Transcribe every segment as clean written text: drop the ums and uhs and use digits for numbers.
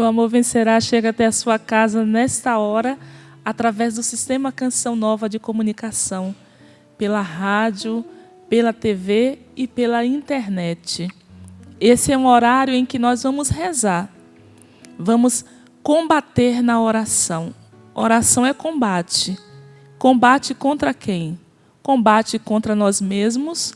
Amor Vencerá chega até a sua casa nesta hora, através do Sistema Canção Nova de Comunicação, pela rádio, pela TV e pela internet. Esse é um horário em que nós vamos rezar. Vamos combater na oração. Oração é combate. Combate contra quem? Combate contra nós mesmos,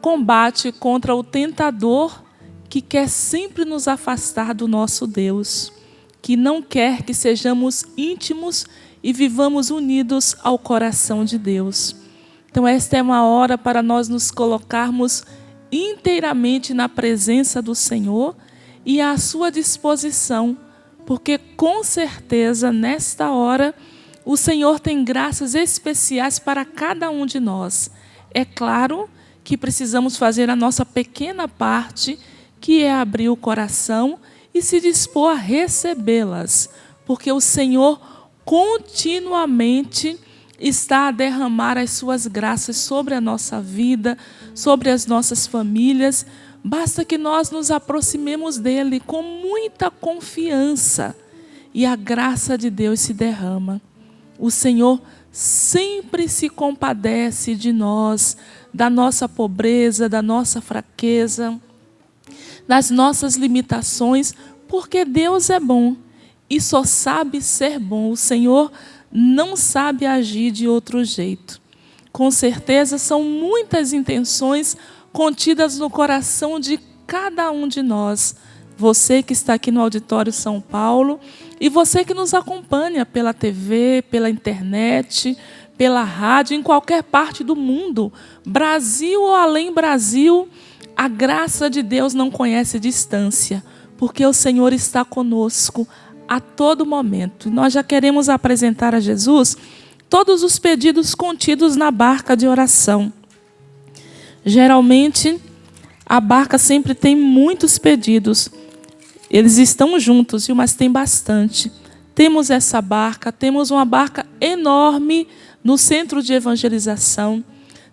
combate contra o tentador que quer sempre nos afastar do nosso Deus, que não quer que sejamos íntimos e vivamos unidos ao coração de Deus. Então esta é uma hora para nós nos colocarmos inteiramente na presença do Senhor e à sua disposição, porque com certeza nesta hora o Senhor tem graças especiais para cada um de nós. É claro que precisamos fazer a nossa pequena parte, que é abrir o coração e se dispor a recebê-las, porque o Senhor continuamente está a derramar as suas graças sobre a nossa vida, sobre as nossas famílias. Basta que nós nos aproximemos dele com muita confiança e a graça de Deus se derrama. O Senhor sempre se compadece de nós, da nossa pobreza, da nossa fraqueza, das nossas limitações, porque Deus é bom e só sabe ser bom. O Senhor não sabe agir de outro jeito. Com certeza são muitas intenções contidas no coração de cada um de nós. Você que está aqui no Auditório São Paulo e você que nos acompanha pela TV, pela internet, pela rádio, em qualquer parte do mundo, Brasil ou além Brasil, a graça de Deus não conhece distância, porque o Senhor está conosco a todo momento. Nós já queremos apresentar a Jesus todos os pedidos contidos na barca de oração. Geralmente, a barca sempre tem muitos pedidos. Eles estão juntos, mas tem bastante. Temos essa barca, temos uma barca enorme no centro de evangelização.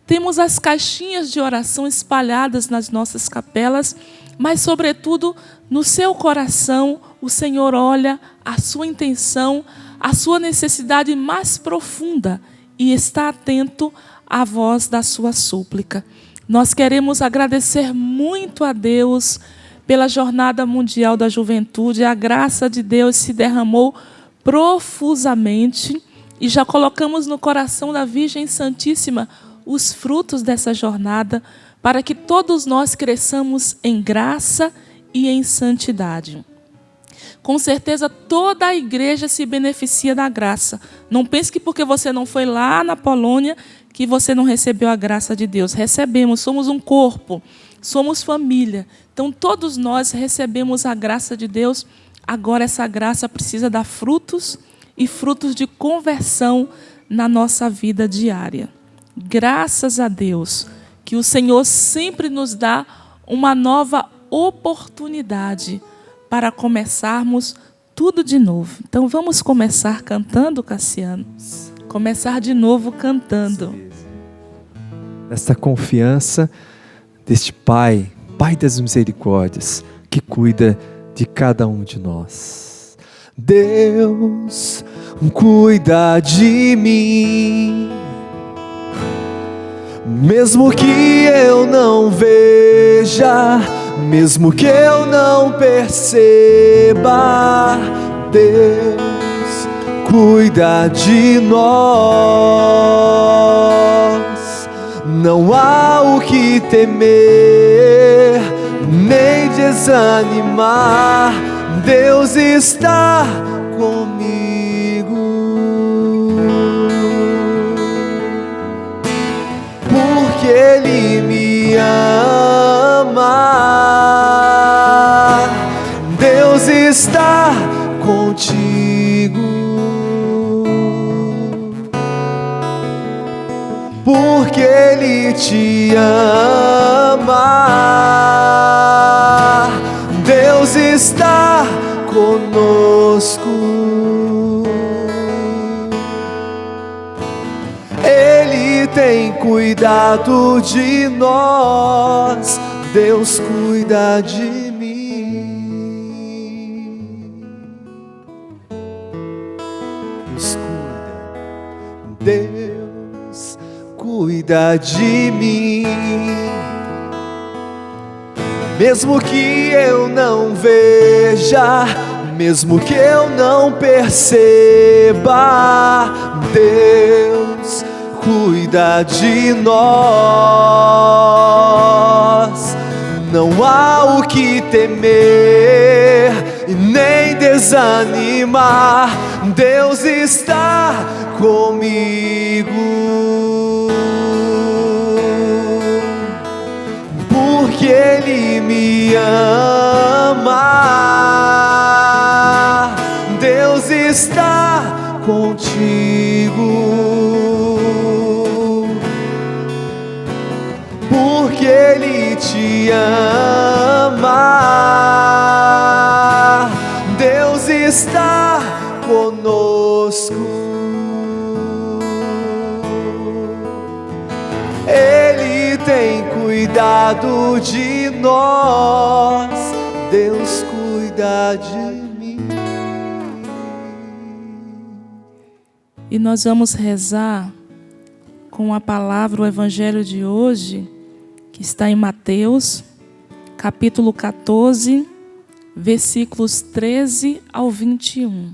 Temos as caixinhas de oração espalhadas nas nossas capelas, mas, sobretudo, no seu coração, o Senhor olha a sua intenção, a sua necessidade mais profunda e está atento à voz da sua súplica. Nós queremos agradecer muito a Deus pela Jornada Mundial da Juventude. A graça de Deus se derramou profusamente e já colocamos no coração da Virgem Santíssima os frutos dessa jornada, para que todos nós cresçamos em graça e em santidade. Com certeza toda a igreja se beneficia da graça. Não pense que porque você não foi lá na Polônia, que você não recebeu a graça de Deus. Recebemos, somos um corpo, somos família. Então todos nós recebemos a graça de Deus. Agora essa graça precisa dar frutos e frutos de conversão na nossa vida diária. Graças a Deus que o Senhor sempre nos dá uma nova oportunidade para começarmos tudo de novo. Então vamos começar cantando, Cassiano? Começar de novo cantando. Esta confiança deste Pai, Pai das misericórdias, que cuida de cada um de nós. Deus cuida de mim, mesmo que eu não veja, mesmo que eu não perceba, Deus cuida de nós. Não há o que temer, nem desanimar, Deus está comigo. Porque Ele me ama, Deus está contigo. Porque Ele te ama, Deus está conosco. Ele tem cuidado de nós, Deus cuida de mim. cuida de mim. Mesmo que eu não veja, mesmo que eu não perceba, Deus cuida de nós. Não há o que temer e nem desanimar, Deus está comigo. Porque Ele me ama, Deus está contigo. Porque Ele te ama, Deus está conosco. Ele tem cuidado de nós, Deus cuida de mim. E nós vamos rezar com a palavra, o evangelho de hoje, que está em Mateus, capítulo 14, versículos 13 ao 21.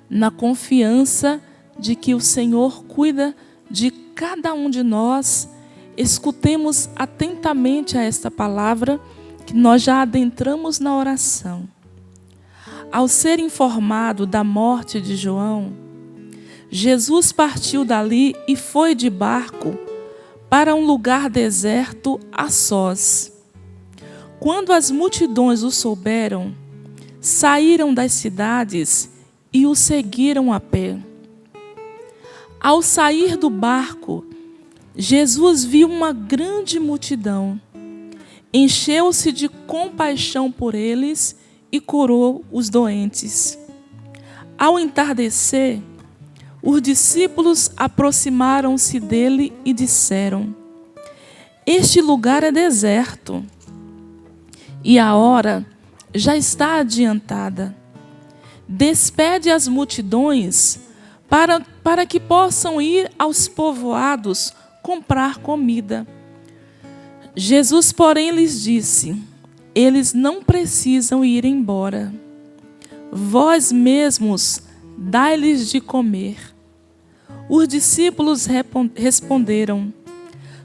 Na confiança de que o Senhor cuida de cada um de nós, escutemos atentamente a esta palavra que nós já adentramos na oração. Ao ser informado da morte de João, Jesus partiu dali e foi de barco para um lugar deserto a sós. Quando as multidões o souberam, saíram das cidades e o seguiram a pé. Ao sair do barco, Jesus viu uma grande multidão. Encheu-se de compaixão por eles e curou os doentes. Ao entardecer, os discípulos aproximaram-se dele e disseram: Este lugar é deserto e a hora já está adiantada. Despede as multidões para que possam ir aos povoados comprar comida. Jesus, porém, lhes disse: Eles não precisam ir embora. Vós mesmos dai-lhes de comer. Os discípulos responderam: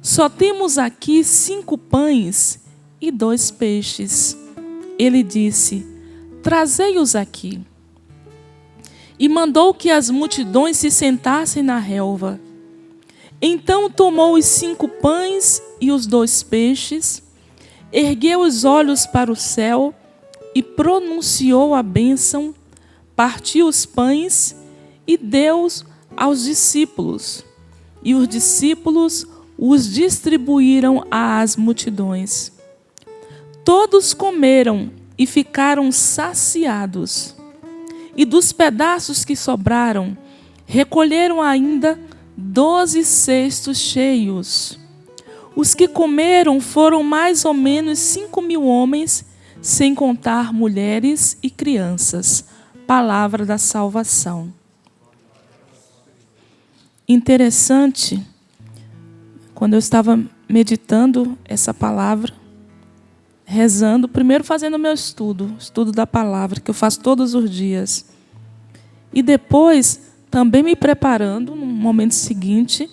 Só temos aqui 5 pães e 2 peixes. Ele disse: Trazei-os aqui. E mandou que as multidões se sentassem na relva. Então tomou os 5 pães e os 2 peixes, ergueu os olhos para o céu e pronunciou a bênção, partiu os pães e deu-os aos discípulos. E os discípulos os distribuíram às multidões. Todos comeram e ficaram saciados. E dos pedaços que sobraram, recolheram ainda 12 cestos cheios. Os que comeram foram mais ou menos 5.000 homens, sem contar mulheres e crianças. Palavra da salvação. Interessante, quando eu estava meditando essa palavra, rezando, primeiro fazendo meu estudo da palavra, que eu faço todos os dias. E depois, também me preparando, no momento seguinte,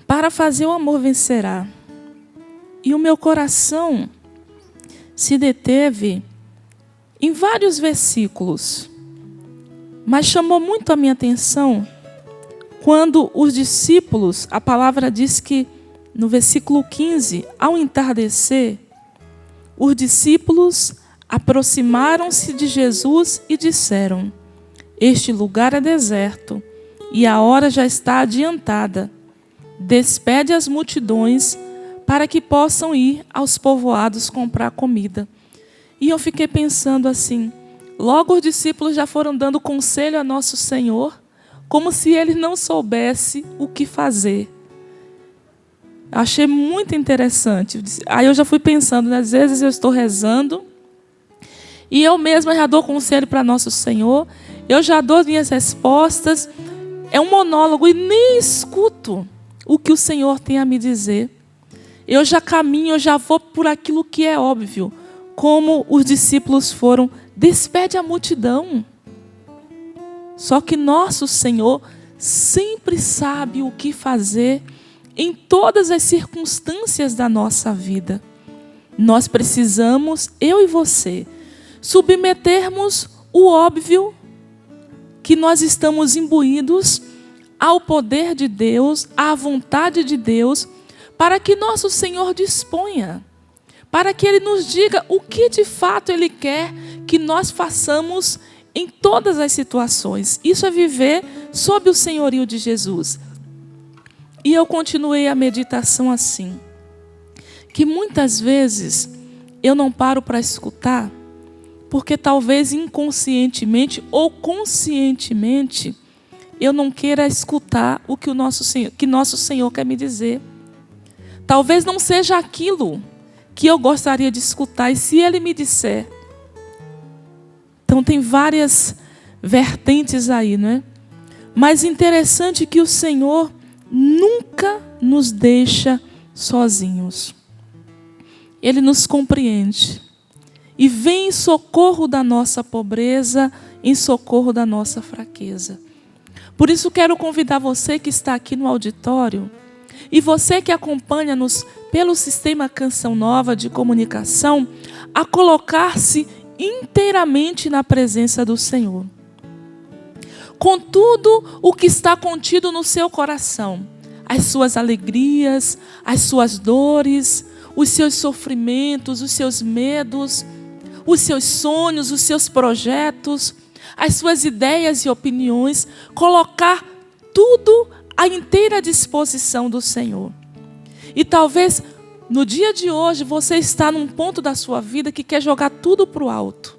para fazer o amor vencerá. E o meu coração se deteve em vários versículos, mas chamou muito a minha atenção quando os discípulos, a palavra diz que no versículo 15, ao entardecer, os discípulos aproximaram-se de Jesus e disseram: Este lugar é deserto e a hora já está adiantada. Despede as multidões para que possam ir aos povoados comprar comida. E eu fiquei pensando assim, logo os discípulos já foram dando conselho a nosso Senhor, como se ele não soubesse o que fazer. Achei muito interessante. Aí eu já fui pensando, às vezes eu estou rezando e eu mesma já dou conselho para nosso Senhor, eu já dou minhas respostas, é um monólogo e nem escuto o que o Senhor tem a me dizer. Eu já caminho, eu já vou por aquilo que é óbvio. Como os discípulos foram, despede a multidão. Só que nosso Senhor sempre sabe o que fazer em todas as circunstâncias da nossa vida. Nós precisamos, eu e você, submetermos o óbvio, que nós estamos imbuídos ao poder de Deus, à vontade de Deus, para que nosso Senhor disponha, para que Ele nos diga o que de fato Ele quer que nós façamos em todas as situações. Isso é viver sob o senhorio de Jesus. E eu continuei a meditação assim, que muitas vezes eu não paro para escutar, porque talvez inconscientemente ou conscientemente eu não queira escutar o que nosso Senhor quer me dizer. Talvez não seja aquilo que eu gostaria de escutar, e se Ele me disser. Então tem várias vertentes aí, não é? Mas interessante que o Senhor nunca nos deixa sozinhos. Ele nos compreende e vem em socorro da nossa pobreza, em socorro da nossa fraqueza. Por isso quero convidar você que está aqui no auditório e você que acompanha-nos pelo sistema Canção Nova de comunicação, a colocar-se inteiramente na presença do Senhor. Com tudo o que está contido no seu coração, as suas alegrias, as suas dores, os seus sofrimentos, os seus medos, os seus sonhos, os seus projetos, as suas ideias e opiniões, colocar tudo à inteira disposição do Senhor. E talvez no dia de hoje você está num ponto da sua vida que quer jogar tudo para o alto.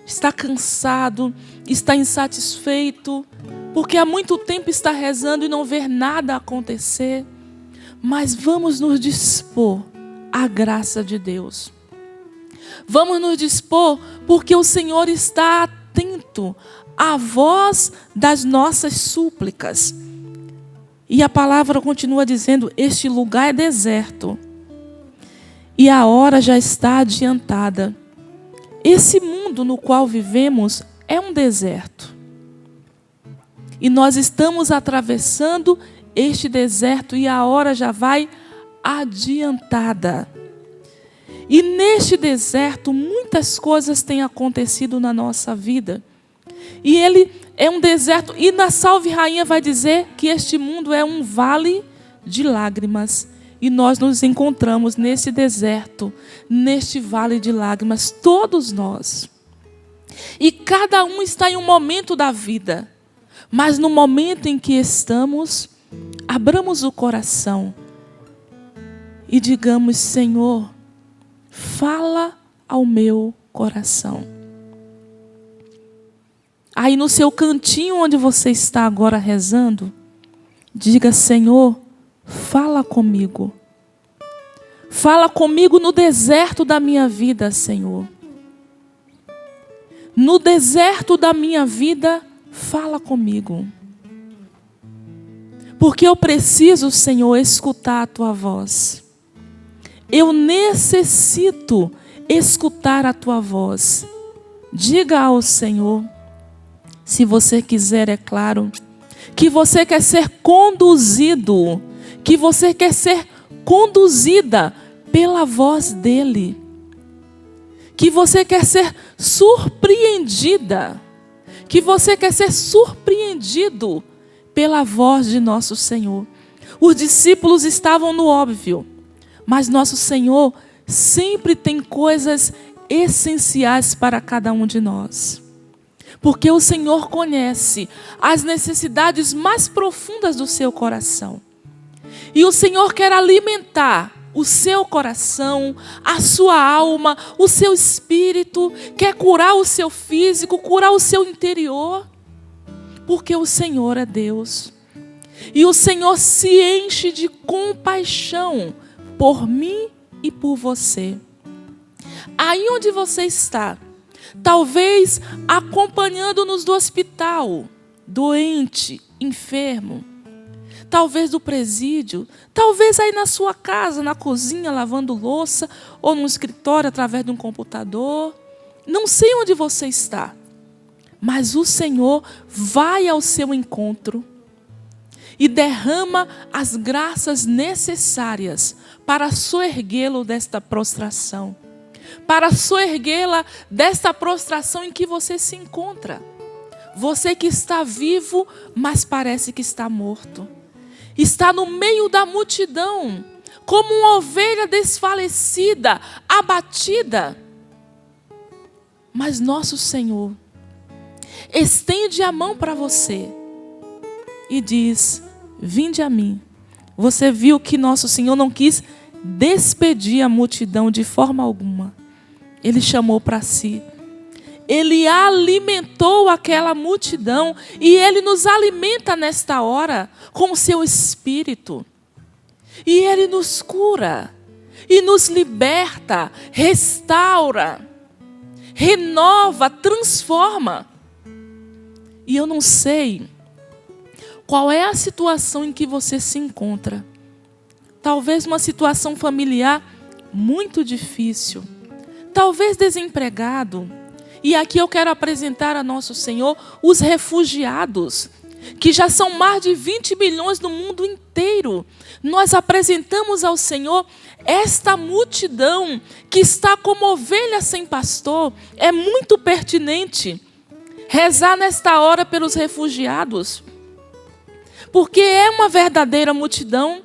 Está cansado, está insatisfeito, porque há muito tempo está rezando e não vê nada acontecer. Mas vamos nos dispor à graça de Deus. Vamos nos dispor porque o Senhor está atento à voz das nossas súplicas. E a palavra continua dizendo, este lugar é deserto e a hora já está adiantada. Esse mundo no qual vivemos é um deserto. E nós estamos atravessando este deserto e a hora já vai adiantada. E neste deserto muitas coisas têm acontecido na nossa vida. E ele é um deserto. E na Salve Rainha vai dizer que este mundo é um vale de lágrimas. E nós nos encontramos nesse deserto, neste vale de lágrimas, todos nós. E cada um está em um momento da vida. Mas no momento em que estamos, abramos o coração e digamos, Senhor, fala ao meu coração. Aí no seu cantinho onde você está agora rezando, diga, Senhor, fala comigo. Fala comigo no deserto da minha vida, Senhor. No deserto da minha vida, fala comigo. Porque eu preciso, Senhor, escutar a Tua voz. Eu necessito escutar a Tua voz. Diga ao Senhor, se você quiser, é claro, que você quer ser conduzido, que você quer ser conduzida pela voz dEle, que você quer ser surpreendida, que você quer ser surpreendido pela voz de nosso Senhor. Os discípulos estavam no óbvio, mas nosso Senhor sempre tem coisas essenciais para cada um de nós. Porque o Senhor conhece as necessidades mais profundas do seu coração. E o Senhor quer alimentar o seu coração, a sua alma, o seu espírito, quer curar o seu físico, curar o seu interior. Porque o Senhor é Deus. E o Senhor se enche de compaixão por mim e por você. Aí onde você está, talvez acompanhando-nos do hospital, doente, enfermo. talvez do presídio, talvez aí na sua casa, na cozinha, lavando louça, ou no escritório através de um computador. Não sei onde você está, mas o Senhor vai ao seu encontro e derrama as graças necessárias para soerguê-lo desta prostração, para soerguê-la desta prostração em que você se encontra. Você que está vivo, mas parece que está morto. Está no meio da multidão, como uma ovelha desfalecida, abatida. Mas nosso Senhor estende a mão para você e diz: vinde a mim. Você viu que nosso Senhor não quis despedir a multidão de forma alguma. Ele chamou para si. Ele alimentou aquela multidão e Ele nos alimenta nesta hora com o seu Espírito. E Ele nos cura e nos liberta, restaura, renova, transforma. E eu não sei qual é a situação em que você se encontra. Talvez uma situação familiar muito difícil. Talvez desempregado. E aqui eu quero apresentar a nosso Senhor os refugiados, que já são mais de 20 milhões no mundo inteiro. Nós apresentamos ao Senhor esta multidão que está como ovelha sem pastor. É muito pertinente rezar nesta hora pelos refugiados, porque é uma verdadeira multidão,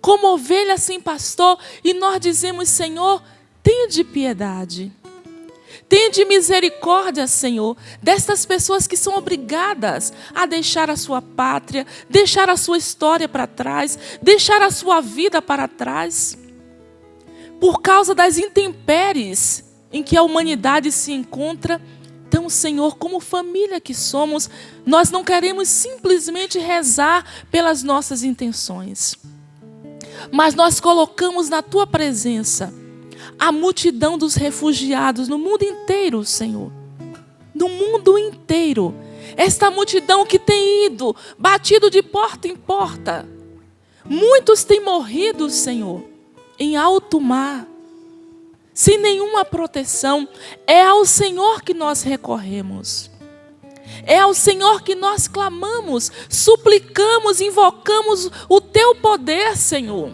como ovelha sem pastor, e nós dizemos: Senhor, tende piedade. Tende misericórdia, Senhor, destas pessoas que são obrigadas a deixar a sua pátria, deixar a sua história para trás, deixar a sua vida para trás, por causa das intempéries em que a humanidade se encontra. Então, Senhor, como família que somos, nós não queremos simplesmente rezar pelas nossas intenções, mas nós colocamos na Tua presença a multidão dos refugiados no mundo inteiro, Senhor. No mundo inteiro. Esta multidão que tem ido, batido de porta em porta. Muitos têm morrido, Senhor, em alto mar, sem nenhuma proteção. É ao Senhor que nós recorremos. É ao Senhor que nós clamamos, suplicamos, invocamos o Teu poder, Senhor.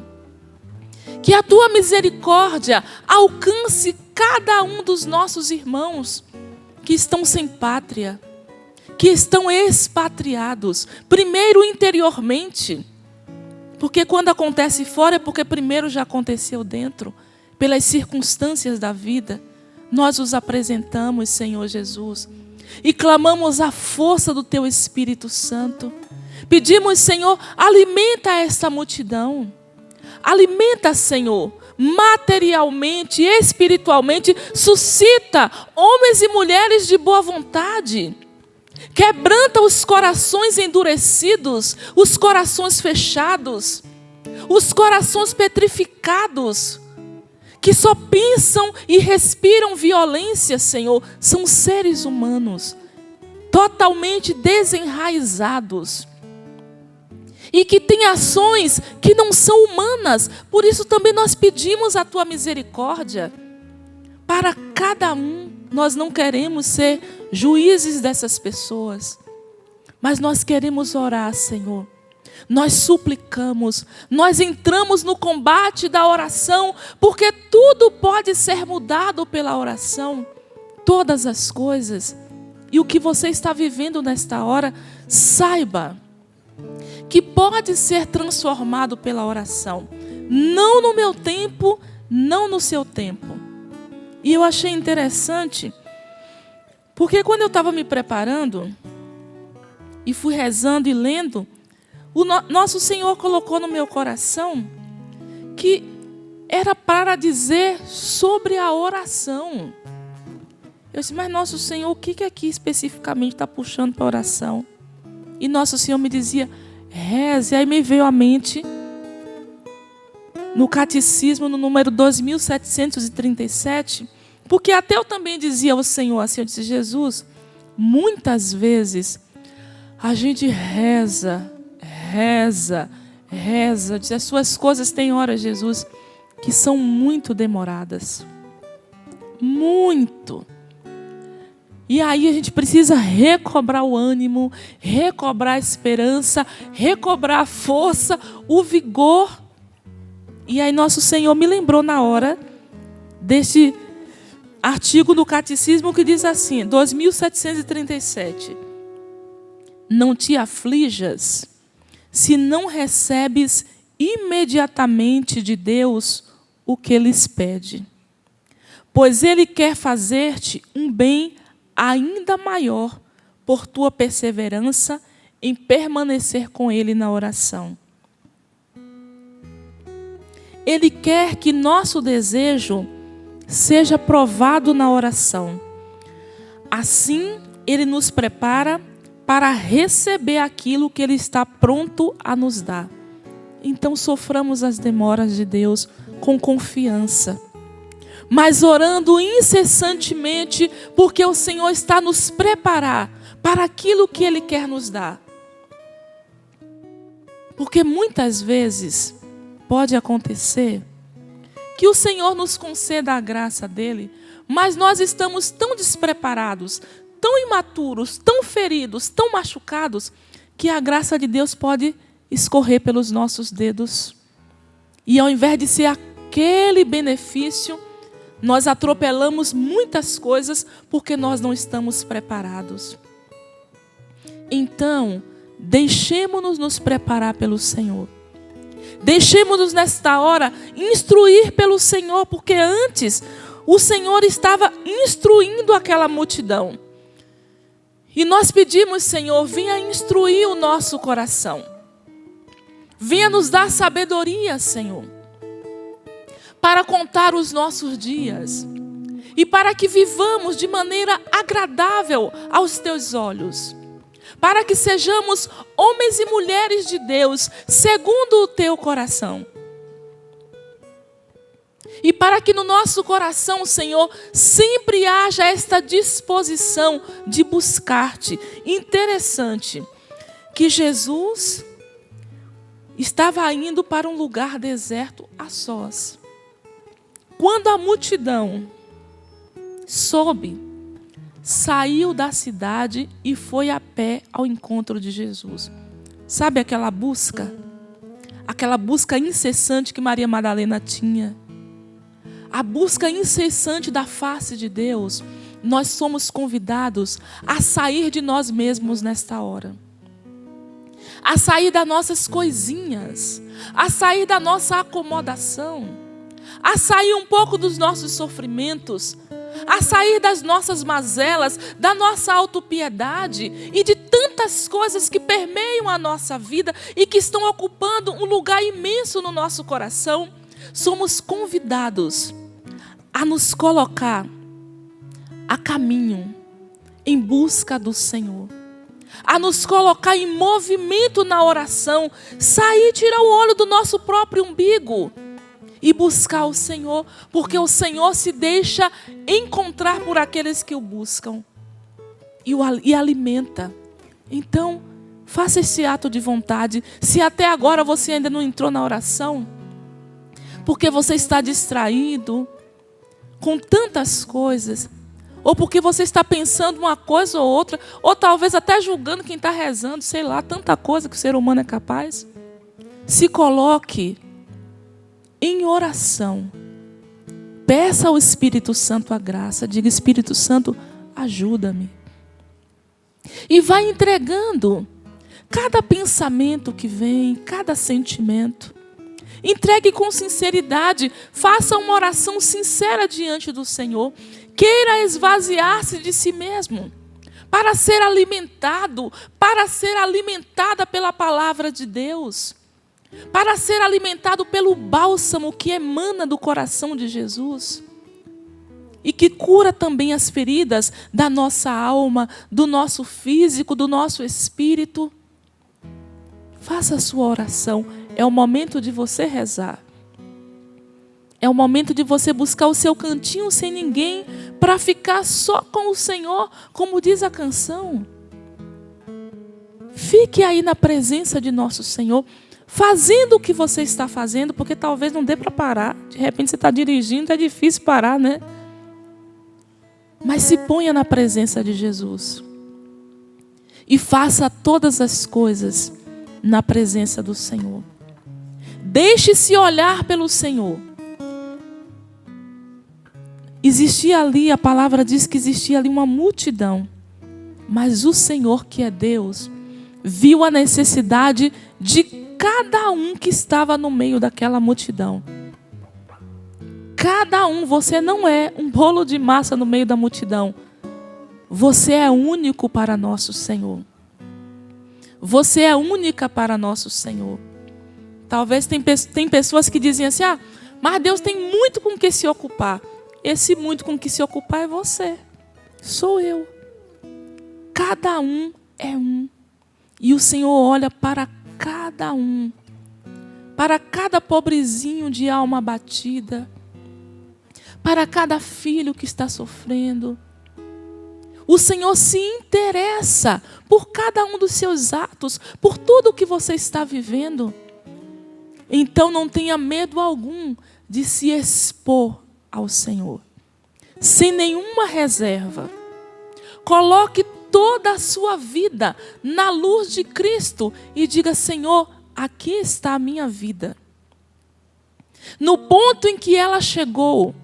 Que a Tua misericórdia alcance cada um dos nossos irmãos que estão sem pátria, que estão expatriados, primeiro interiormente, porque quando acontece fora é porque primeiro já aconteceu dentro, pelas circunstâncias da vida. Nós os apresentamos, Senhor Jesus, e clamamos a força do Teu Espírito Santo. Pedimos, Senhor, alimenta esta multidão. Alimenta, Senhor, materialmente, espiritualmente. Suscita homens e mulheres de boa vontade. Quebranta os corações endurecidos, os corações fechados, os corações petrificados, que só pensam e respiram violência, Senhor. São seres humanos, totalmente desenraizados, e que tem ações que não são humanas. Por isso também nós pedimos a Tua misericórdia para cada um. Nós não queremos ser juízes dessas pessoas, mas nós queremos orar, Senhor. Nós suplicamos, nós entramos no combate da oração, porque tudo pode ser mudado pela oração, todas as coisas. E o que você está vivendo nesta hora, saiba que pode ser transformado pela oração. Não no meu tempo, não no seu tempo. E eu achei interessante, porque quando eu estava me preparando, e fui rezando e lendo, nosso Senhor colocou no meu coração que era para dizer sobre a oração. Eu disse: mas nosso Senhor, o que aqui especificamente está puxando para a oração? E nosso Senhor me dizia: reze. Aí me veio à mente, no catecismo, no número 2737, porque até eu também dizia ao Senhor assim, eu disse: Jesus, muitas vezes a gente reza, reza, diz: as suas coisas têm hora, Jesus, que são muito demoradas. Muito. E aí a gente precisa recobrar o ânimo, recobrar a esperança, recobrar a força, o vigor. E aí nosso Senhor me lembrou na hora deste artigo do Catecismo que diz assim, 2737. Não te aflijas se não recebes imediatamente de Deus o que lhes pede, pois Ele quer fazer-te um bem ainda maior por tua perseverança em permanecer com Ele na oração. Ele quer que nosso desejo seja provado na oração. Assim, Ele nos prepara para receber aquilo que Ele está pronto a nos dar. Então, soframos as demoras de Deus com confiança, mas orando incessantemente, porque o Senhor está nos preparar para aquilo que Ele quer nos dar. Porque muitas vezes pode acontecer que o Senhor nos conceda a graça dEle, mas nós estamos tão despreparados, tão imaturos, tão feridos, tão machucados, que a graça de Deus pode escorrer pelos nossos dedos. E ao invés de ser aquele benefício, nós atropelamos muitas coisas porque nós não estamos preparados. Então, deixemos-nos nos preparar pelo Senhor. Deixemos-nos nesta hora instruir pelo Senhor, porque antes o Senhor estava instruindo aquela multidão. E nós pedimos, Senhor, venha instruir o nosso coração. Venha nos dar sabedoria, Senhor, para contar os nossos dias e para que vivamos de maneira agradável aos Teus olhos. Para que sejamos homens e mulheres de Deus, segundo o Teu coração. E para que no nosso coração, Senhor, sempre haja esta disposição de buscar-te. Interessante que Jesus estava indo para um lugar deserto a sós. Quando a multidão soube, saiu da cidade e foi a pé ao encontro de Jesus. Sabe aquela busca incessante que Maria Madalena tinha? A busca incessante da face de Deus. Nós somos convidados a sair de nós mesmos nesta hora. A sair das nossas coisinhas, a sair da nossa acomodação, a sair um pouco dos nossos sofrimentos, a sair das nossas mazelas, da nossa autopiedade e de tantas coisas que permeiam a nossa vida e que estão ocupando um lugar imenso no nosso coração. Somos convidados a nos colocar a caminho em busca do Senhor, a nos colocar em movimento na oração, sair, tirar o olho do nosso próprio umbigo e buscar o Senhor, porque o Senhor se deixa encontrar por aqueles que o buscam e alimenta. Então, faça esse ato de vontade. Se até agora você ainda não entrou na oração, porque você está distraído com tantas coisas, ou porque você está pensando uma coisa ou outra, ou talvez até julgando quem está rezando, sei lá, tanta coisa que o ser humano é capaz. Se coloque em oração. Peça ao Espírito Santo a graça. Diga: Espírito Santo, ajuda-me. E vai entregando cada pensamento que vem, cada sentimento. Entregue com sinceridade. Faça uma oração sincera diante do Senhor. Queira esvaziar-se de si mesmo para ser alimentado, para ser alimentada pela palavra de Deus, para ser alimentado pelo bálsamo que emana do coração de Jesus e que cura também as feridas da nossa alma, do nosso físico, do nosso espírito. Faça a sua oração. É o momento de você rezar. É o momento de você buscar o seu cantinho sem ninguém, para ficar só com o Senhor, como diz a canção. Fique aí na presença de nosso Senhor. fazendo o que você está fazendo, porque talvez não dê para parar. De repente você está dirigindo, é difícil parar, né? Mas se ponha na presença de Jesus. E faça todas as coisas na presença do Senhor. Deixe-se olhar pelo Senhor. Existia ali, a palavra diz que existia ali uma multidão. Mas o Senhor, que é Deus, viu a necessidade de cada um que estava no meio daquela multidão. Cada um, você não é um bolo de massa no meio da multidão. Você é único para nosso Senhor. Você é única para nosso Senhor. Talvez tem pessoas que dizem assim, mas Deus tem muito com o que se ocupar. Esse muito com o que se ocupar é você. Sou eu. Cada um é um. E o Senhor olha para cada um. Para cada pobrezinho de alma abatida. Para cada filho que está sofrendo. O Senhor se interessa por cada um dos seus atos, por tudo o que você está vivendo. Então não tenha medo algum de se expor ao Senhor, sem nenhuma reserva. Coloque toda a sua vida na luz de Cristo e diga: Senhor, aqui está a minha vida. No ponto em que ela chegou,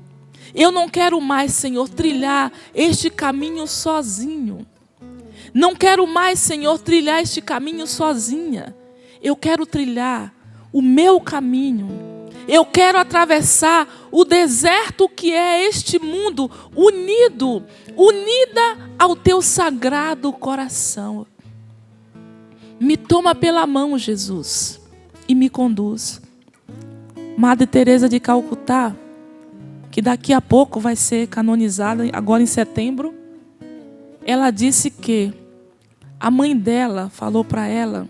eu não quero mais, Senhor, trilhar este caminho sozinho. Não quero mais, Senhor, trilhar este caminho sozinha. Eu quero trilhar o meu caminho. Eu quero atravessar o deserto que é este mundo, unida ao teu sagrado coração. Me toma pela mão, Jesus, e me conduz. Madre Teresa de Calcutá, que daqui a pouco vai ser canonizada, agora em setembro, ela disse que a mãe dela falou para ela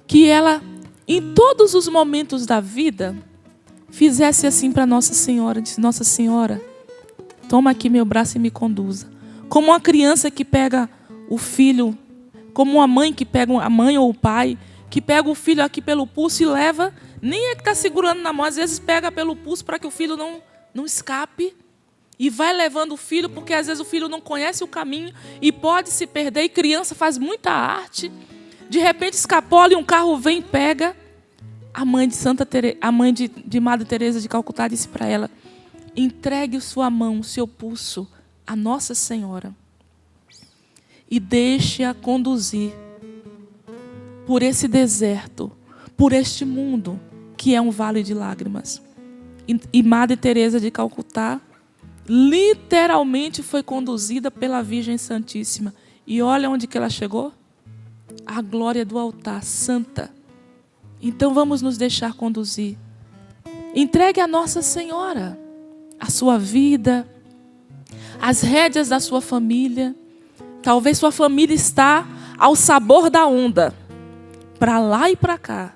que ela, em todos os momentos da vida, fizesse assim para Nossa Senhora. Disse: Nossa Senhora, toma aqui meu braço e me conduza. Como uma criança que pega o filho, como uma mãe que pega a mãe ou o pai, que pega o filho aqui pelo pulso e leva, nem é que está segurando na mão, às vezes pega pelo pulso para que o filho não escape, e vai levando o filho, porque às vezes o filho não conhece o caminho e pode se perder, e criança faz muita arte. De repente escapola e um carro vem e pega. A mãe de Madre Teresa de Calcutá disse para ela: entregue sua mão, seu pulso a Nossa Senhora e deixe-a conduzir por esse deserto, por este mundo que é um vale de lágrimas. E Madre Teresa de Calcutá literalmente foi conduzida pela Virgem Santíssima. E olha onde que ela chegou? A glória do altar, santa. Então vamos nos deixar conduzir. Entregue a Nossa Senhora a sua vida, as rédeas da sua família. Talvez sua família está ao sabor da onda, para lá e para cá.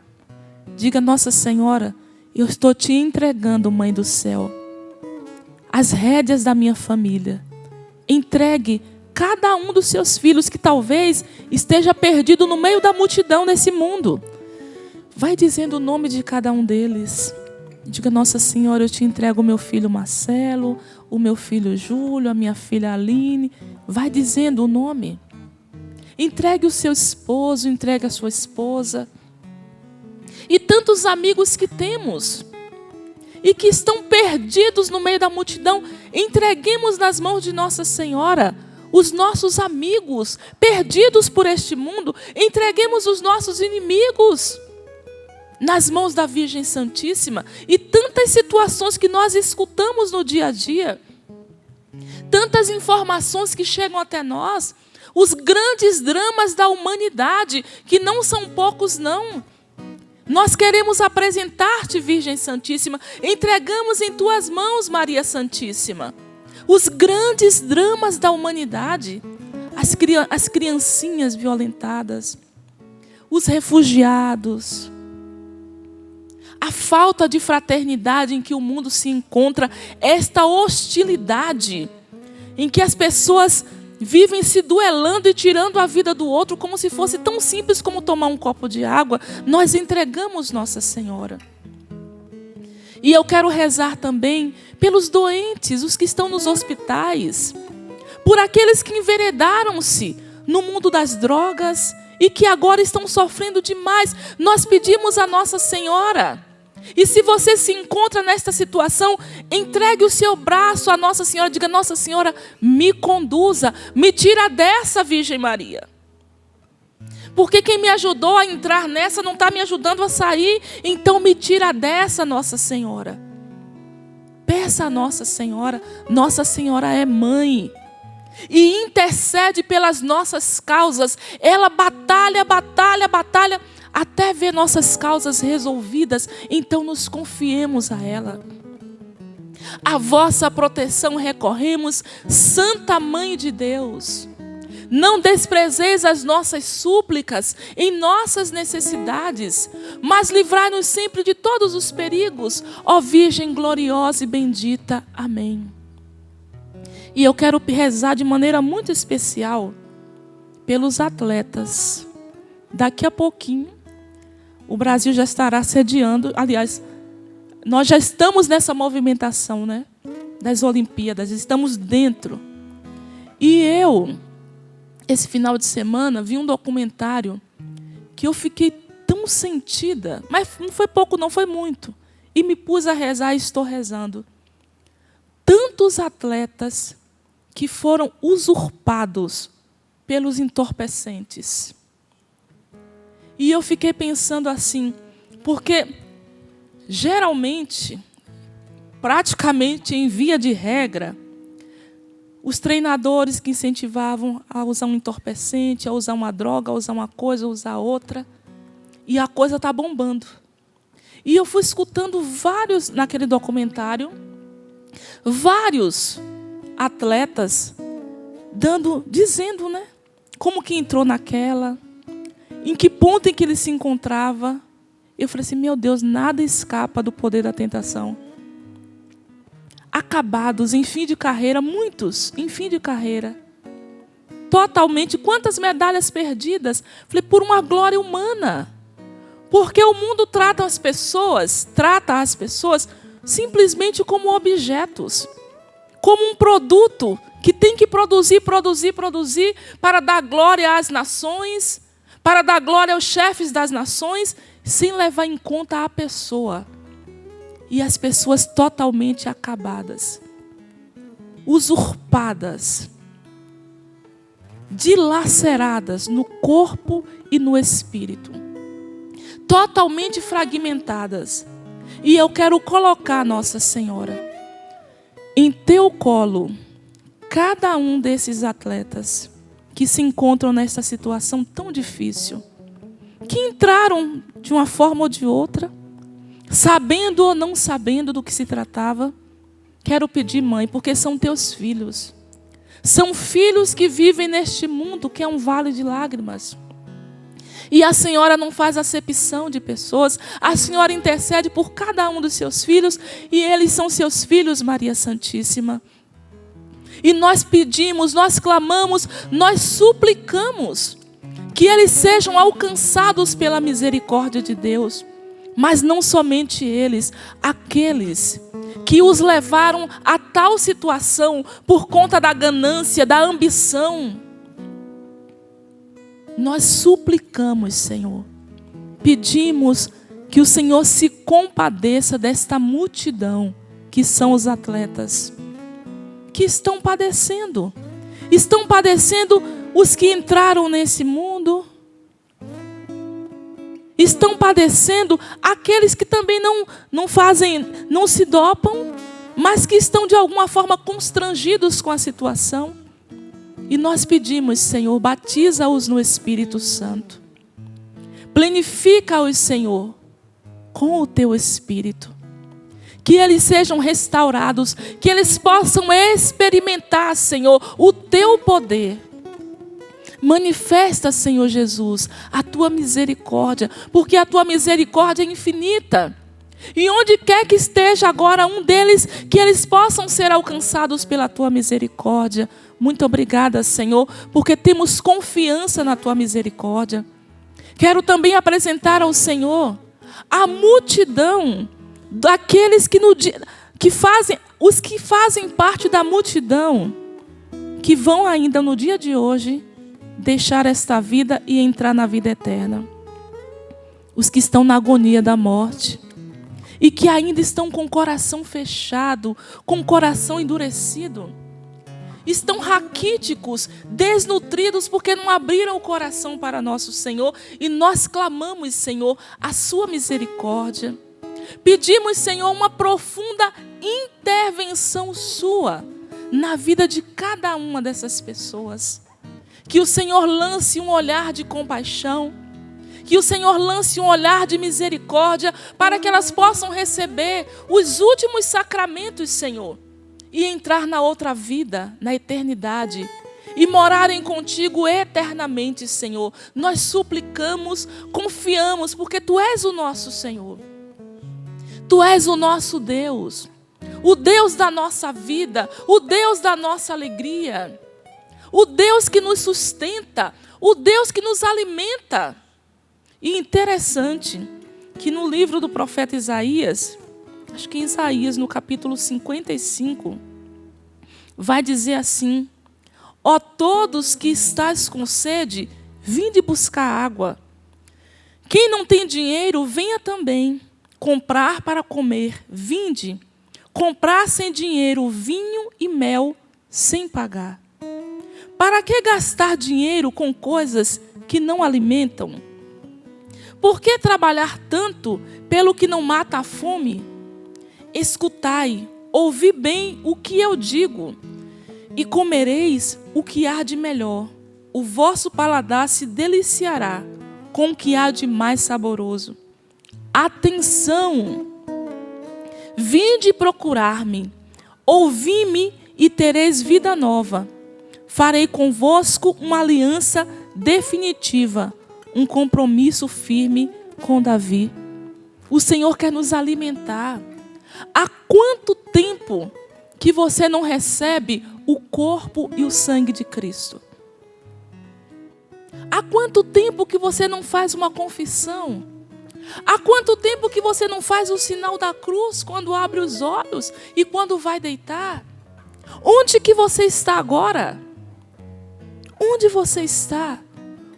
Diga: Nossa Senhora, eu estou te entregando, Mãe do Céu, as rédeas da minha família. Entregue cada um dos seus filhos que talvez esteja perdido no meio da multidão desse mundo. Vai dizendo o nome de cada um deles. Diga: Nossa Senhora, eu te entrego o meu filho Marcelo, o meu filho Júlio, a minha filha Aline. Vai dizendo o nome. Entregue o seu esposo, entregue a sua esposa. E tantos amigos que temos e que estão perdidos no meio da multidão, entreguemos nas mãos de Nossa Senhora os nossos amigos perdidos por este mundo. Entreguemos os nossos inimigos nas mãos da Virgem Santíssima. E tantas situações que nós escutamos no dia a dia, tantas informações que chegam até nós, os grandes dramas da humanidade, que não são poucos não. Nós queremos apresentar-te, Virgem Santíssima. Entregamos em tuas mãos, Maria Santíssima, os grandes dramas da humanidade. As criancinhas violentadas, os refugiados, a falta de fraternidade em que o mundo se encontra, esta hostilidade em que as pessoas vivem se duelando e tirando a vida do outro como se fosse tão simples como tomar um copo de água, nós entregamos Nossa Senhora. E eu quero rezar também pelos doentes, os que estão nos hospitais, por aqueles que enveredaram-se no mundo das drogas e que agora estão sofrendo demais. Nós pedimos a Nossa Senhora. E se você se encontra nesta situação, entregue o seu braço à Nossa Senhora. Diga: Nossa Senhora, me conduza, me tira dessa, Virgem Maria. Porque quem me ajudou a entrar nessa não está me ajudando a sair. Então me tira dessa, Nossa Senhora. Peça a Nossa Senhora. Nossa Senhora é mãe e intercede pelas nossas causas. Ela batalha, batalha, batalha, até ver nossas causas resolvidas. Então nos confiemos a ela. A vossa proteção recorremos, Santa Mãe de Deus. Não desprezeis as nossas súplicas em nossas necessidades, mas livrai-nos sempre de todos os perigos, ó Virgem gloriosa e bendita. Amém. E eu quero rezar de maneira muito especial pelos atletas. Daqui a pouquinho, o Brasil já estará sediando, aliás, nós já estamos nessa movimentação, né, das Olimpíadas, estamos dentro. E eu, esse final de semana, vi um documentário que eu fiquei tão sentida, mas não foi pouco, não foi muito. E me pus a rezar e estou rezando. Tantos atletas que foram usurpados pelos entorpecentes. E eu fiquei pensando assim, porque geralmente, praticamente em via de regra, os treinadores que incentivavam a usar um entorpecente, a usar uma droga, a usar uma coisa, a usar outra, e a coisa está bombando. E eu fui escutando vários, naquele documentário, vários atletas dizendo, né, como que entrou naquela, em que ponto em que ele se encontrava. Eu falei assim, meu Deus, nada escapa do poder da tentação. Acabados, em fim de carreira, muitos, em fim de carreira. Totalmente, quantas medalhas perdidas? Falei, por uma glória humana. Porque o mundo trata as pessoas simplesmente como objetos. Como um produto que tem que produzir para dar glória às nações, para dar glória aos chefes das nações, sem levar em conta a pessoa. E as pessoas totalmente acabadas, usurpadas, dilaceradas no corpo e no espírito, totalmente fragmentadas. E eu quero colocar, Nossa Senhora, em teu colo, cada um desses atletas que se encontram nessa situação tão difícil, que entraram de uma forma ou de outra, sabendo ou não sabendo do que se tratava. Quero pedir, mãe, porque são teus filhos. São filhos que vivem neste mundo que é um vale de lágrimas. E a Senhora não faz acepção de pessoas. A Senhora intercede por cada um dos seus filhos. E eles são seus filhos, Maria Santíssima. E nós pedimos, nós clamamos, nós suplicamos que eles sejam alcançados pela misericórdia de Deus. Mas não somente eles, aqueles que os levaram a tal situação por conta da ganância, da ambição. Nós suplicamos, Senhor, pedimos que o Senhor se compadeça desta multidão que são os atletas, que estão padecendo os que entraram nesse mundo, estão padecendo aqueles que também não se dopam, mas que estão de alguma forma constrangidos com a situação. E nós pedimos, Senhor, batiza-os no Espírito Santo. Plenifica-os, Senhor, com o teu Espírito. Que eles sejam restaurados, que eles possam experimentar, Senhor, o teu poder. Manifesta, Senhor Jesus, a tua misericórdia, porque a tua misericórdia é infinita. E onde quer que esteja agora um deles, que eles possam ser alcançados pela tua misericórdia. Muito obrigada, Senhor, porque temos confiança na Tua misericórdia. Quero também apresentar ao Senhor a multidão daqueles os que fazem parte da multidão, que vão ainda no dia de hoje deixar esta vida e entrar na vida eterna. Os que estão na agonia da morte e que ainda estão com o coração fechado, com o coração endurecido. Estão raquíticos, desnutridos, porque não abriram o coração para nosso Senhor. E nós clamamos, Senhor, a sua misericórdia. Pedimos, Senhor, uma profunda intervenção sua na vida de cada uma dessas pessoas. Que o Senhor lance um olhar de compaixão, que o Senhor lance um olhar de misericórdia, para que elas possam receber os últimos sacramentos, Senhor, e entrar na outra vida, na eternidade, e morarem contigo eternamente, Senhor. Nós suplicamos, confiamos, porque Tu és o nosso Senhor. Tu és o nosso Deus, o Deus da nossa vida, o Deus da nossa alegria, o Deus que nos sustenta, o Deus que nos alimenta. E interessante que no livro do profeta Isaías, acho que em Isaías, no capítulo 55, vai dizer assim: ó todos que estáis com sede, vinde buscar água. Quem não tem dinheiro, venha também comprar para comer. Vinde, comprar sem dinheiro vinho e mel sem pagar. Para que gastar dinheiro com coisas que não alimentam? Por que trabalhar tanto pelo que não mata a fome? Escutai, ouvi bem o que eu digo, e comereis o que há de melhor. O vosso paladar se deliciará com o que há de mais saboroso. Atenção! Vinde procurar-me, ouvi-me e tereis vida nova. Farei convosco uma aliança definitiva, um compromisso firme com Davi. O Senhor quer nos alimentar. Há quanto tempo que você não recebe o corpo e o sangue de Cristo? Há quanto tempo que você não faz uma confissão? Há quanto tempo que você não faz o sinal da cruz quando abre os olhos e quando vai deitar? Onde que você está agora? Onde você está?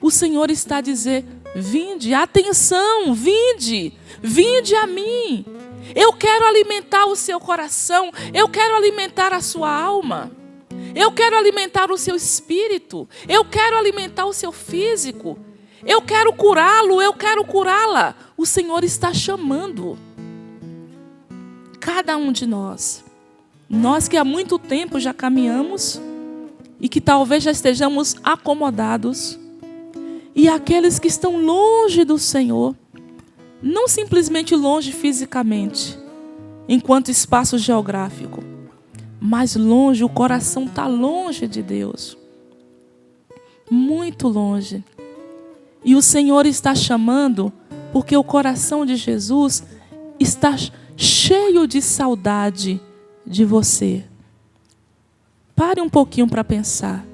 O Senhor está a dizer: vinde, atenção, vinde, vinde a mim. Eu quero alimentar o seu coração, eu quero alimentar a sua alma, eu quero alimentar o seu espírito, eu quero alimentar o seu físico, eu quero curá-lo, eu quero curá-la. O Senhor está chamando cada um de nós. Nós que há muito tempo já caminhamos e que talvez já estejamos acomodados, e aqueles que estão longe do Senhor, não simplesmente longe fisicamente, enquanto espaço geográfico, mas longe, o coração está longe de Deus, muito longe. E o Senhor está chamando, porque o coração de Jesus está cheio de saudade de você. Pare um pouquinho para pensar,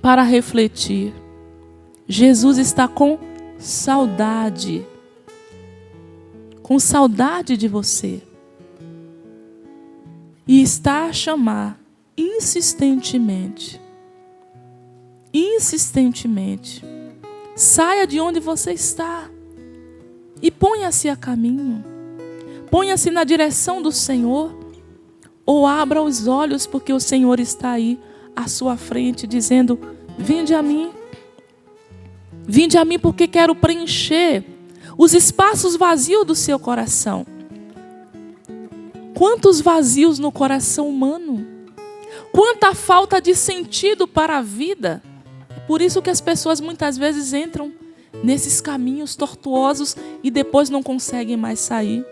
para refletir. Jesus está com saudade de você. E está a chamar insistentemente. Saia de onde você está e ponha-se a caminho. Ponha-se na direção do Senhor, ou abra os olhos, porque o Senhor está aí à sua frente dizendo: vinde a mim. Vinde a mim, porque quero preencher os espaços vazios do seu coração. Quantos vazios no coração humano? Quanta falta de sentido para a vida. É por isso que as pessoas muitas vezes entram nesses caminhos tortuosos e depois não conseguem mais sair.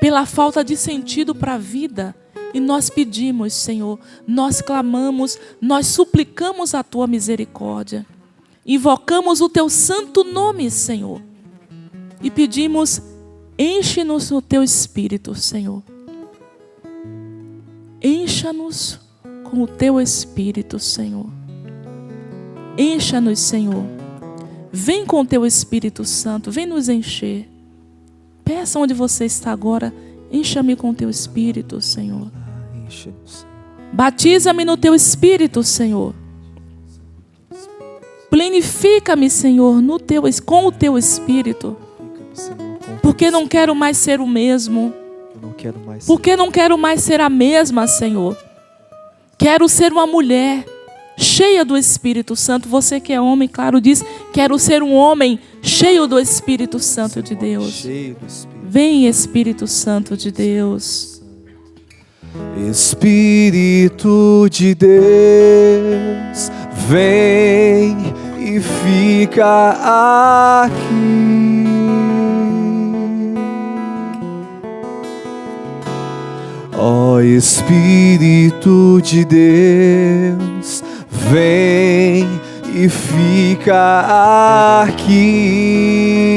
Pela falta de sentido para a vida. E nós pedimos, Senhor, nós clamamos, nós suplicamos a Tua misericórdia. Invocamos o Teu santo nome, Senhor. E pedimos: enche-nos o Teu Espírito, Senhor. Encha-nos com o teu Espírito, Senhor. Encha-nos, Senhor. Vem com o teu Espírito Santo, vem nos encher. Peça onde você está agora, encha-me com o teu Espírito, Senhor. Batiza-me no teu Espírito, Senhor. Plenifica-me, Senhor, com o teu Espírito. Porque não quero mais ser o mesmo. Porque não quero mais ser a mesma, Senhor. Quero ser uma mulher cheia do Espírito Santo. Você que é homem, claro, diz: quero ser um homem cheio do Espírito Santo de Deus. Vem, Espírito Santo de Deus. Espírito de Deus, vem e fica aqui. Ó Espírito de Deus, vem e fica aqui.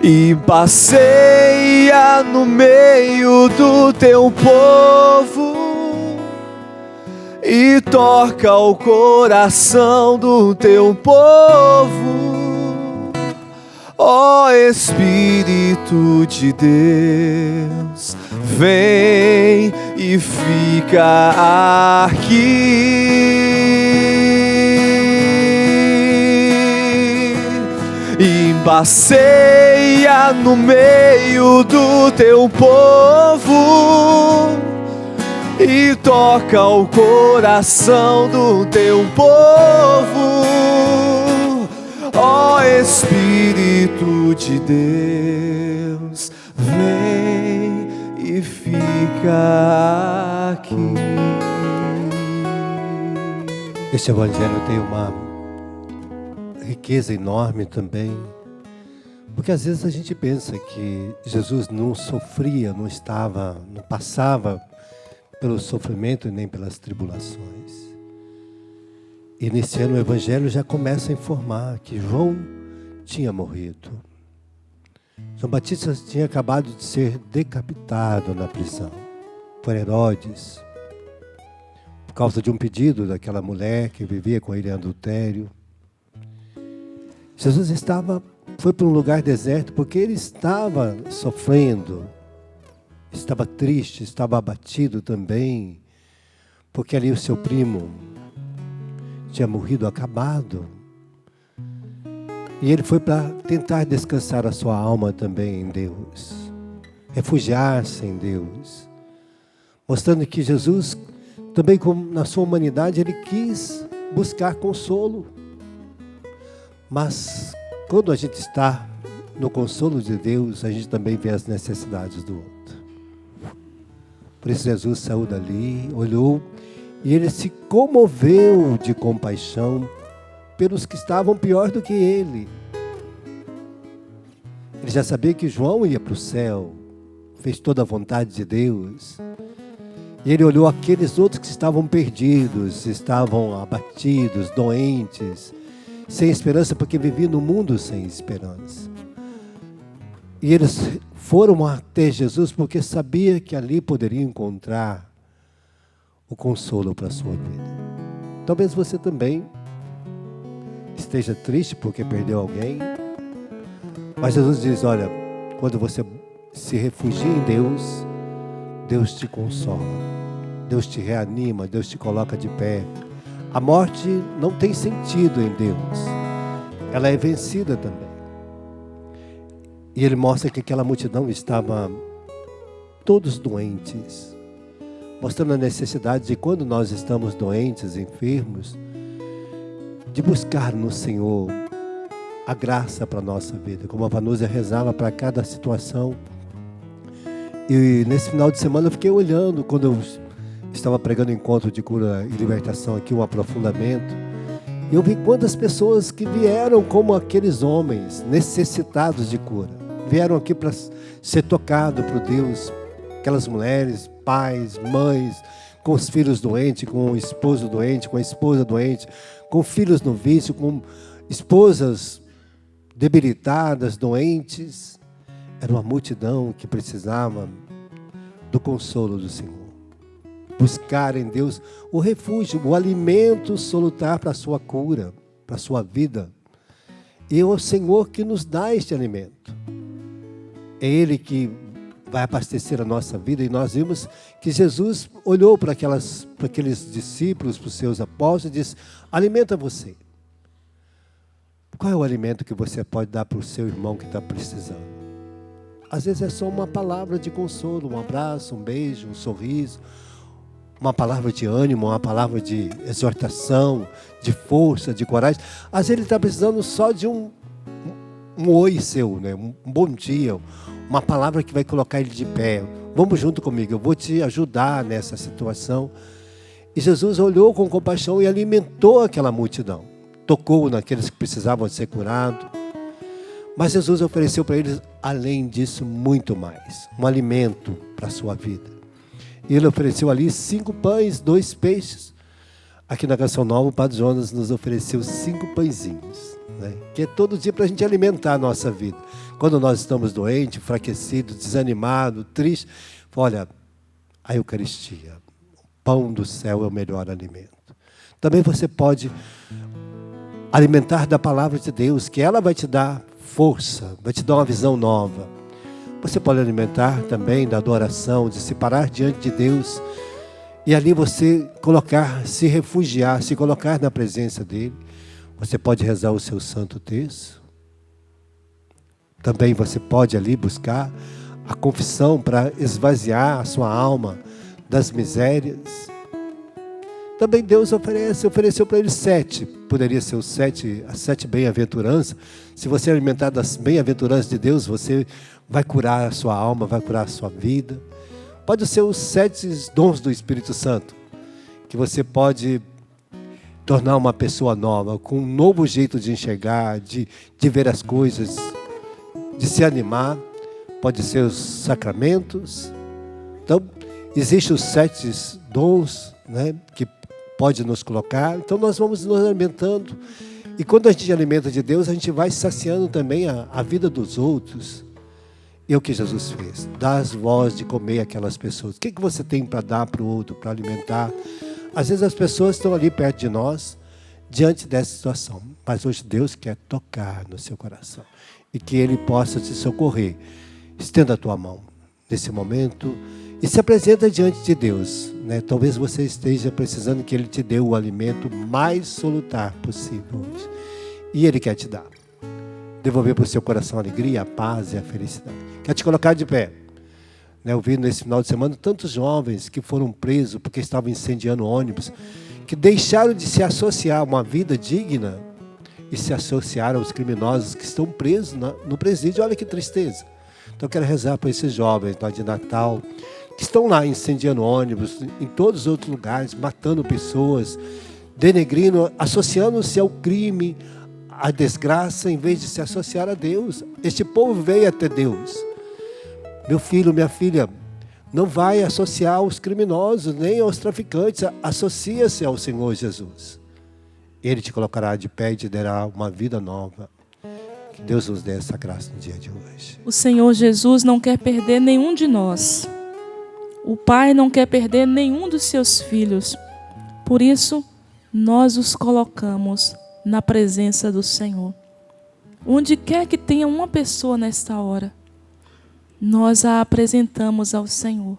E passeia no meio do teu povo e toca o coração do teu povo. Ó Espírito de Deus, vem e fica aqui. E passeia no meio do teu povo e toca o coração do teu povo. Ó Espírito de Deus, vem e fica aqui. Este evangelho tem uma riqueza enorme também, porque às vezes a gente pensa que Jesus não sofria, não passava pelo sofrimento e nem pelas tribulações. E nesse ano o Evangelho já começa a informar que João tinha morrido. João Batista tinha acabado de ser decapitado na prisão por Herodes, por causa de um pedido daquela mulher que vivia com ele em adultério. Jesus foi para um lugar deserto porque ele estava sofrendo, estava triste, estava abatido também, porque ali o seu primo tinha morrido, acabado. E ele foi para tentar descansar a sua alma também em Deus, refugiar-se em Deus, mostrando que Jesus, também como na sua humanidade, ele quis buscar consolo. Mas quando a gente está no consolo de Deus, a gente também vê as necessidades do outro. Por isso Jesus saiu dali, olhou e ele se comoveu de compaixão pelos que estavam pior do que ele. Ele já sabia que João ia para o céu, fez toda a vontade de Deus. E ele olhou aqueles outros que estavam perdidos, estavam abatidos, doentes, sem esperança, porque viviam no mundo sem esperança. E eles foram até Jesus porque sabia que ali poderiam encontrar o consolo para a sua vida. Talvez você também esteja triste porque perdeu alguém, mas Jesus diz: olha, quando você se refugia em Deus, Deus te consola, Deus te reanima, Deus te coloca de pé. A morte não tem sentido em Deus, ela é vencida também. E ele mostra que aquela multidão estava todos doentes, mostrando a necessidade de, quando nós estamos doentes, enfermos, de buscar no Senhor a graça para a nossa vida, como a Vanúzia rezava para cada situação. E nesse final de semana eu fiquei olhando, quando eu estava pregando o encontro de cura e libertação aqui, um aprofundamento, e eu vi quantas pessoas que vieram como aqueles homens necessitados de cura, vieram aqui para ser tocado por Deus, aquelas mulheres, pais, mães, com os filhos doentes, com o esposo doente, com a esposa doente, com filhos no vício, com esposas debilitadas, doentes. Era uma multidão que precisava do consolo do Senhor. Buscar em Deus o refúgio, o alimento salutar para a sua cura, para a sua vida. E é o Senhor que nos dá este alimento. É Ele que vai abastecer a nossa vida. E nós vimos que Jesus olhou para aqueles discípulos, para os seus apóstolos, e disse: alimenta você. Qual é o alimento que você pode dar para o seu irmão que está precisando? Às vezes é só uma palavra de consolo, um abraço, um beijo, um sorriso, uma palavra de ânimo, uma palavra de exortação, de força, de coragem. Às vezes ele está precisando só de um oi seu, né? Um bom dia, uma palavra que vai colocar ele de pé. Vamos junto comigo, eu vou te ajudar nessa situação. E Jesus olhou com compaixão e alimentou aquela multidão. Tocou naqueles que precisavam ser curados. Mas Jesus ofereceu para eles, além disso, muito mais. Um alimento para a sua vida. E Ele ofereceu ali 5 pães, 2 peixes. Aqui na Canção Nova, o Padre Jonas nos ofereceu 5 pãezinhos, né? Que é todo dia para a gente alimentar a nossa vida. Quando nós estamos doentes, enfraquecidos, desanimados, tristes, olha, a Eucaristia, o pão do céu é o melhor alimento. Também você pode alimentar da palavra de Deus, que ela vai te dar força, vai te dar uma visão nova. Você pode alimentar também da adoração, de se parar diante de Deus e ali você se refugiar, se colocar na presença dEle. Você pode rezar o seu santo terço. Também você pode ali buscar a confissão para esvaziar a sua alma das misérias. Também Deus ofereceu para ele 7. Poderia ser as 7 bem-aventuranças. Se você alimentar das bem-aventuranças de Deus, você vai curar a sua alma, vai curar a sua vida. Pode ser os 7 dons do Espírito Santo, que você pode tornar uma pessoa nova, com um novo jeito de enxergar, de ver as coisas, de se animar. Pode ser os sacramentos. Então, existem os 7 dons, né, que pode nos colocar. Então nós vamos nos alimentando. E quando a gente alimenta de Deus, a gente vai saciando também a vida dos outros. E é o que Jesus fez. Dá as vós de comer àquelas pessoas. O que você tem para dar para o outro, para alimentar? Às vezes as pessoas estão ali perto de nós, diante dessa situação. Mas hoje Deus quer tocar no seu coração. E que Ele possa te socorrer. Estenda a tua mão nesse momento e se apresenta diante de Deus, né? Talvez você esteja precisando que Ele te dê o alimento mais salutar possível hoje. E Ele quer te dar. Devolver para o seu coração a alegria, a paz e a felicidade. Quer te colocar de pé. Né? Eu vi nesse final de semana tantos jovens que foram presos porque estavam incendiando ônibus, que deixaram de se associar a uma vida digna e se associaram aos criminosos que estão presos no presídio. Olha que tristeza. Então eu quero rezar para esses jovens lá de Natal, que estão lá incendiando ônibus, em todos os outros lugares, matando pessoas, denegrindo, associando-se ao crime, à desgraça, em vez de se associar a Deus. Este povo veio até Deus. Meu filho, minha filha, não vai associar aos criminosos, nem aos traficantes, associa-se ao Senhor Jesus. Ele te colocará de pé e te dará uma vida nova. Que Deus nos dê essa graça no dia de hoje. O Senhor Jesus não quer perder nenhum de nós. O Pai não quer perder nenhum dos seus filhos. Por isso, nós os colocamos na presença do Senhor. Onde quer que tenha uma pessoa nesta hora, nós a apresentamos ao Senhor,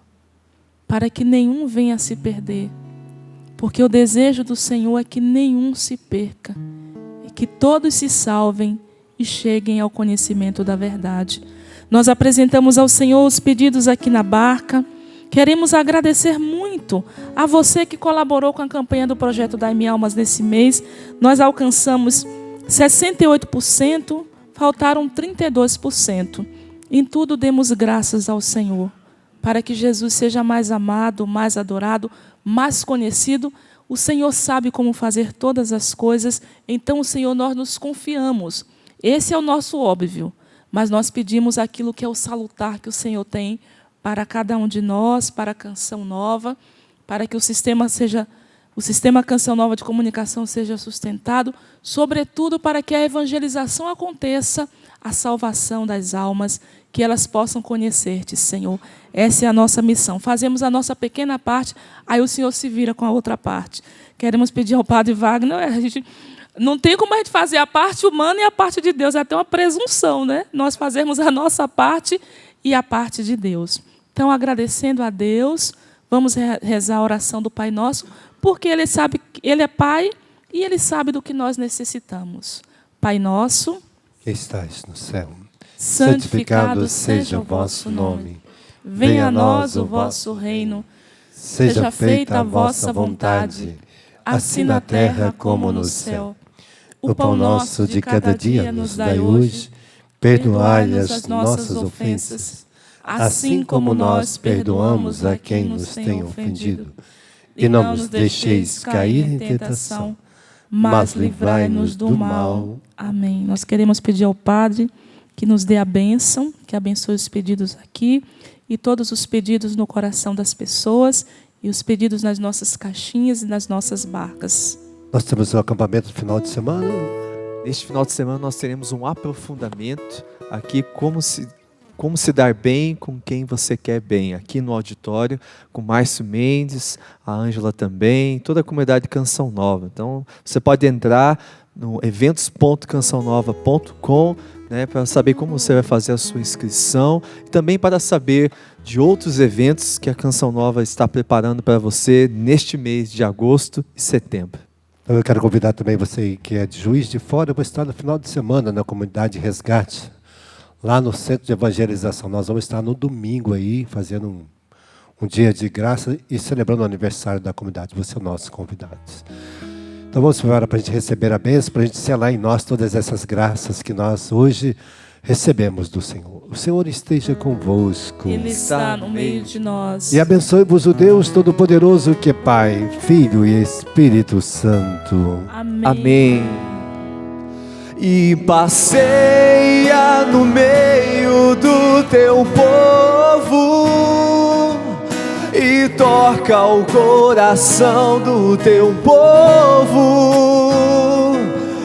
para que nenhum venha a se perder. Porque o desejo do Senhor é que nenhum se perca, e que todos se salvem e cheguem ao conhecimento da verdade. Nós apresentamos ao Senhor os pedidos aqui na barca. Queremos agradecer muito a você que colaborou com a campanha do Projeto Dai-me Almas nesse mês. Nós alcançamos 68%, faltaram 32%. Em tudo demos graças ao Senhor, para que Jesus seja mais amado, mais adorado, mais conhecido. O Senhor sabe como fazer todas as coisas, então o Senhor, nós nos confiamos. Esse é o nosso óbvio, mas nós pedimos aquilo que é o salutar que o Senhor tem para cada um de nós, para a Canção Nova, para que o sistema seja o sistema Canção Nova de Comunicação seja sustentado, sobretudo para que a evangelização aconteça, a salvação das almas, que elas possam conhecer-te, Senhor. Essa é a nossa missão. Fazemos a nossa pequena parte, aí o Senhor se vira com a outra parte. Queremos pedir ao Padre Wagner, a gente não tem como a gente fazer a parte humana e a parte de Deus, é até uma presunção, né? Nós fazemos a nossa parte e a parte de Deus. Então, agradecendo a Deus, vamos rezar a oração do Pai Nosso, porque Ele sabe, Ele é Pai e Ele sabe do que nós necessitamos. Pai Nosso, que estais no céu, santificado seja o vosso nome. Venha a nós o vosso reino. Seja feita a vossa vontade, assim na terra como no céu. O pão nosso de cada dia nos dai hoje. Perdoai as nossas ofensas, assim como nós perdoamos a quem nos tem ofendido. E não nos deixeis cair em tentação, mas livrai-nos do mal. Amém. Nós queremos pedir ao Padre que nos dê a bênção, que abençoe os pedidos aqui e todos os pedidos no coração das pessoas e os pedidos nas nossas caixinhas e nas nossas barcas. Nós temos o acampamento no final de semana. Neste final de semana nós teremos um aprofundamento aqui, como se dar bem com quem você quer bem, aqui no auditório, com Márcio Mendes, a Ângela também, toda a comunidade Canção Nova. Então, você pode entrar no eventos.cançãonova.com, né, para saber como você vai fazer a sua inscrição e também para saber de outros eventos que a Canção Nova está preparando para você neste mês de agosto e setembro. Eu quero convidar também você que é de Juiz de Fora, eu vou estar no final de semana na comunidade Resgate, lá no Centro de Evangelização. Nós vamos estar no domingo aí, fazendo um dia de graça e celebrando o aniversário da comunidade. Você é o nosso convidado. Então vamos agora para a gente receber a bênção, para a gente selar em nós todas essas graças que nós hoje recebemos do Senhor. O Senhor esteja convosco. Ele está no meio de nós. E abençoe-vos o Deus Todo-Poderoso, que é Pai, Filho e Espírito Santo. Amém. Amém. E passeia no meio do teu povo e toca o coração do teu povo,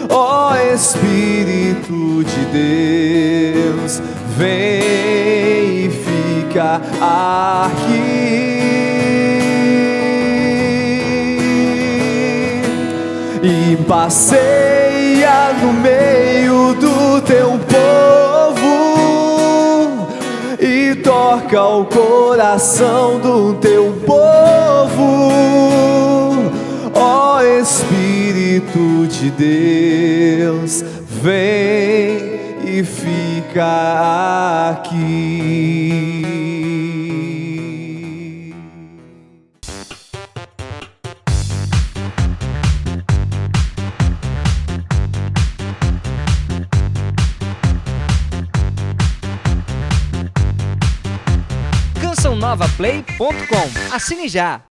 ó Espírito de Deus, vem e fica aqui. E passeia no meio do teu povo e toca o coração do teu povo, ó Espírito de Deus, vem e fica aqui. CançãoNovaPlay.com. Assine já!